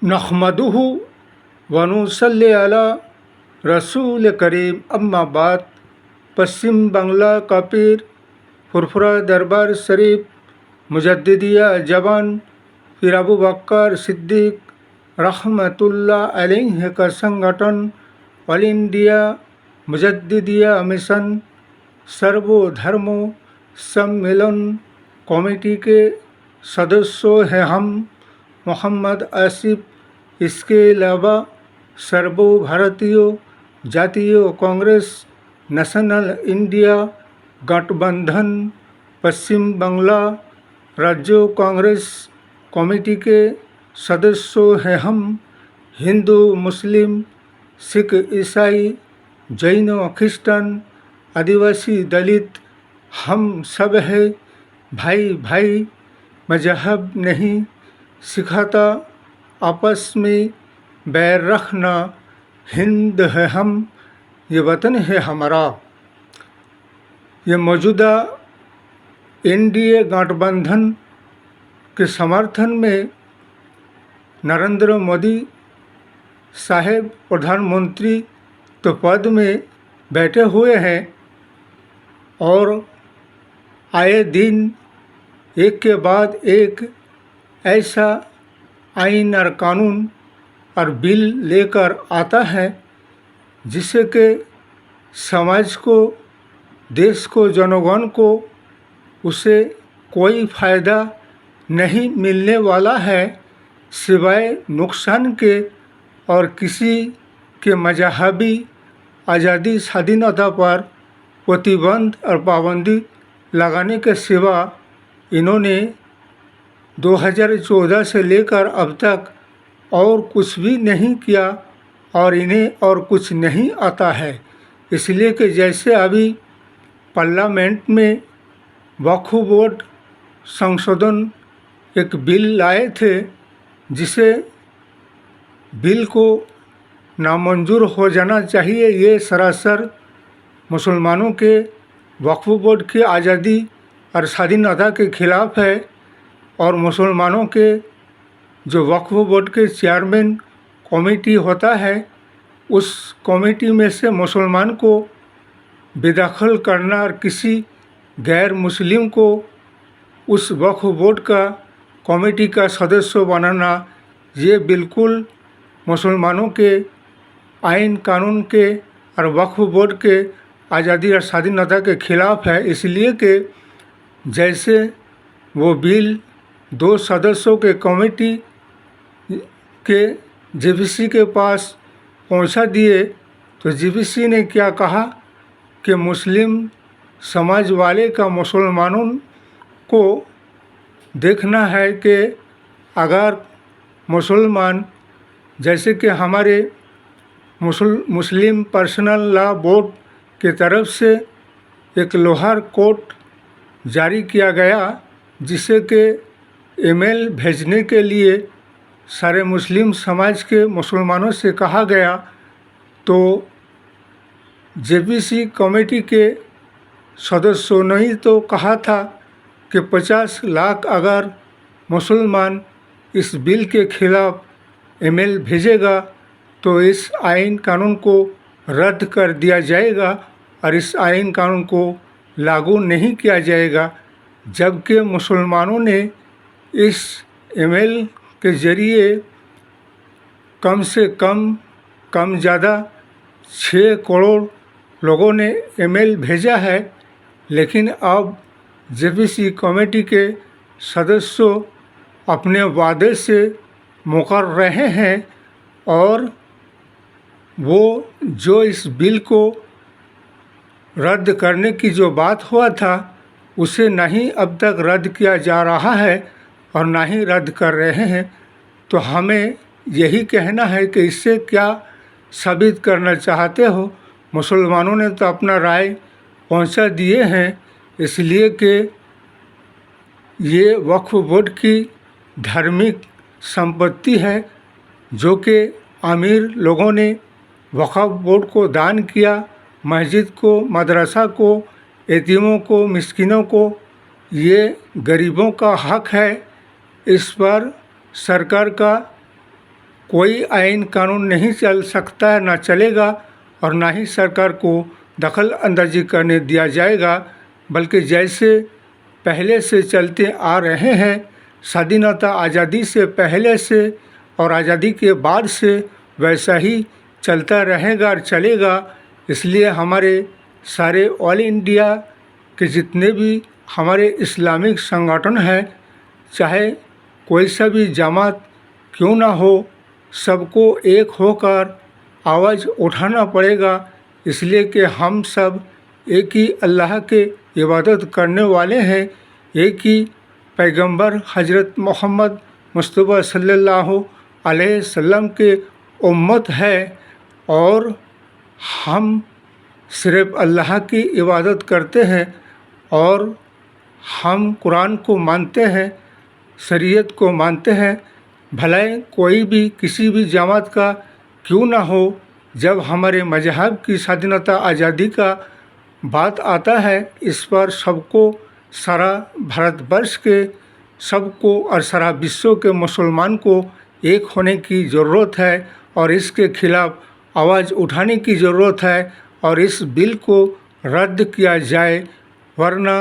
नहमदुहु व नुसल्ली अला रसूल करीम अम्मा बाद। पश्चिम बांग्ला का पीर फुरफुरा दरबार शरीफ मुजद्दिदिया जबान पीर अबू बकर सिद्दीक रहमतुल्लाह अलैह का संगठन ऑल इंडिया मुजद्दिदिया मिशन सर्वधर्म सम्मेलन कमेटी के सदस्यों हैं हम। मोहम्मद आसिफ इसके अलावा सर्वभारतीय जातीय कांग्रेस नेशनल इंडिया गठबंधन पश्चिम बांग्ला राज्य कांग्रेस कमेटी के सदस्यों हैं हम। हिंदू मुस्लिम सिख ईसाई जैन क्रिश्चन आदिवासी दलित हम सब है भाई भाई। मजहब नहीं सिखाता आपस में बैर रखना। हिंद है हम, ये वतन है हमारा। ये मौजूदा एनडीए गठबंधन के समर्थन में नरेंद्र मोदी साहेब प्रधानमंत्री तो पद में बैठे हुए हैं और आए दिन एक के बाद एक ऐसा आइन और कानून और बिल लेकर आता है जिससे कि समाज को, देश को, जनगण को उसे कोई फ़ायदा नहीं मिलने वाला है सिवाय नुकसान के और किसी के मजहबी आज़ादी स्वाधीनता पर प्रतिबंध और पाबंदी लगाने के सिवा। इन्होंने 2014 से लेकर अब तक और कुछ भी नहीं किया और इन्हें और कुछ नहीं आता है। इसलिए कि जैसे अभी पार्लियामेंट में वक्फ बोर्ड संशोधन एक बिल लाए थे जिसे बिल को नामंजूर हो जाना चाहिए। ये सरासर मुसलमानों के वक्फ बोर्ड की आज़ादी और स्वाधीनता के खिलाफ़ है और मुसलमानों के जो वक्फ बोर्ड के चेयरमैन कमेटी होता है उस कमेटी में से मुसलमान को बेदखल करना और किसी गैर मुस्लिम को उस वक्फ बोर्ड का कमेटी का सदस्य बनाना, ये बिल्कुल मुसलमानों के आइन कानून के और वक्फ बोर्ड के आज़ादी और स्वाधीनता के खिलाफ़ है। इसलिए कि जैसे वो बिल 2 सदस्यों के कमेटी के जीपीसी के पास पहुंचा दिए तो जीपीसी ने क्या कहा कि मुस्लिम समाज वाले का मुसलमानों को देखना है कि अगर मुसलमान जैसे कि हमारे मुस्लिम पर्सनल लॉ बोर्ड की तरफ से एक लोअर कोर्ट जारी किया गया जिसे कि ईमेल भेजने के लिए सारे मुस्लिम समाज के मुसलमानों से कहा गया तो जेपीसी कमेटी के सदस्यों ने ही तो कहा था कि 50 लाख अगर मुसलमान इस बिल के खिलाफ़ ईमेल भेजेगा तो इस आइन कानून को रद्द कर दिया जाएगा और इस आइन कानून को लागू नहीं किया जाएगा। जबकि मुसलमानों ने इस ईमेल के ज़रिए कम से कम ज़्यादा 6 करोड़ लोगों ने ईमेल भेजा है। लेकिन अब जेपीसी कमेटी के सदस्यों अपने वादे से मुकर रहे हैं और वो जो इस बिल को रद्द करने की जो बात हुआ था उसे नहीं अब तक रद्द किया जा रहा है और ना ही रद्द कर रहे हैं। तो हमें यही कहना है कि इससे क्या साबित करना चाहते हो। मुसलमानों ने तो अपना राय पहुंचा दिए हैं, इसलिए कि ये वक्फ बोर्ड की धार्मिक संपत्ति है जो कि अमीर लोगों ने वक्फ बोर्ड को दान किया, मस्जिद को, मदरसा को, यतीमों को, मिस्किनों को। ये गरीबों का हक है, इस पर सरकार का कोई आइन कानून नहीं चल सकता है, ना चलेगा, और ना ही सरकार को दखल अंदाजी करने दिया जाएगा, बल्कि जैसे पहले से चलते आ रहे हैं, स्वाधीनता आज़ादी से पहले से और आज़ादी के बाद से, वैसा ही चलता रहेगा और चलेगा। इसलिए हमारे सारे ऑल इंडिया के जितने भी हमारे इस्लामिक संगठन हैं, चाहे कोई सा भी जमात क्यों ना हो, सबको एक होकर आवाज़ उठाना पड़ेगा। इसलिए कि हम सब एक ही अल्लाह के इबादत करने वाले हैं, एक ही पैगंबर हज़रत मोहम्मद मुस्तफ़ा सल्लल्लाहु अलैहि वसल्लम के उम्मत है, और हम सिर्फ़ अल्लाह की इबादत करते हैं, और हम कुरान को मानते हैं, शरीयत को मानते हैं। भले कोई भी किसी भी जमात का क्यों ना हो, जब हमारे मज़हब की स्वाधीनता आज़ादी का बात आता है, इस पर सबको, सारा भारतवर्ष के सबको और सारा विश्व के मुसलमान को एक होने की ज़रूरत है, और इसके खिलाफ़ आवाज़ उठाने की ज़रूरत है, और इस बिल को रद्द किया जाए, वरना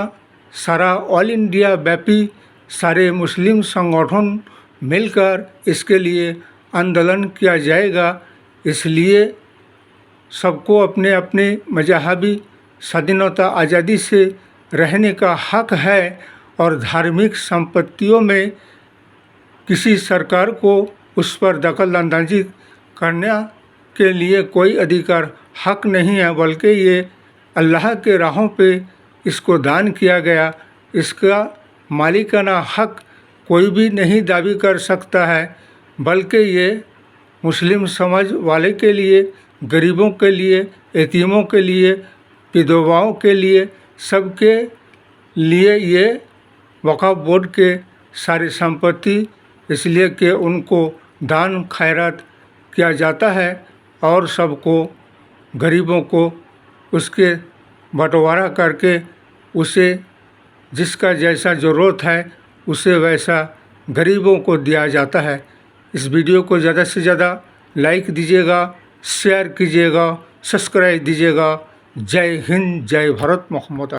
सारा ऑल इंडिया व्यापी सारे मुस्लिम संगठन मिलकर इसके लिए आंदोलन किया जाएगा। इसलिए सबको अपने अपने मज़हबी स्वाधीनता आज़ादी से रहने का हक है, और धार्मिक संपत्तियों में किसी सरकार को उस पर दखल अंदाजी करने के लिए कोई अधिकार हक नहीं है, बल्कि ये अल्लाह के राहों पे इसको दान किया गया। इसका मालिकाना हक कोई भी नहीं दावी कर सकता है, बल्कि ये मुस्लिम समाज वाले के लिए, गरीबों के लिए, यतीमों के लिए, विधवाओं के लिए, सबके लिए ये वक़्फ़ बोर्ड के सारी संपत्ति, इसलिए कि उनको दान खैरात किया जाता है, और सबको, गरीबों को उसके बंटवारा करके उसे जिसका जैसा ज़रूरत है उसे वैसा गरीबों को दिया जाता है। इस वीडियो को ज़्यादा से ज़्यादा लाइक दीजिएगा, शेयर कीजिएगा, सब्सक्राइब दीजिएगा। जय हिंद, जय भारत, मोहम्मद।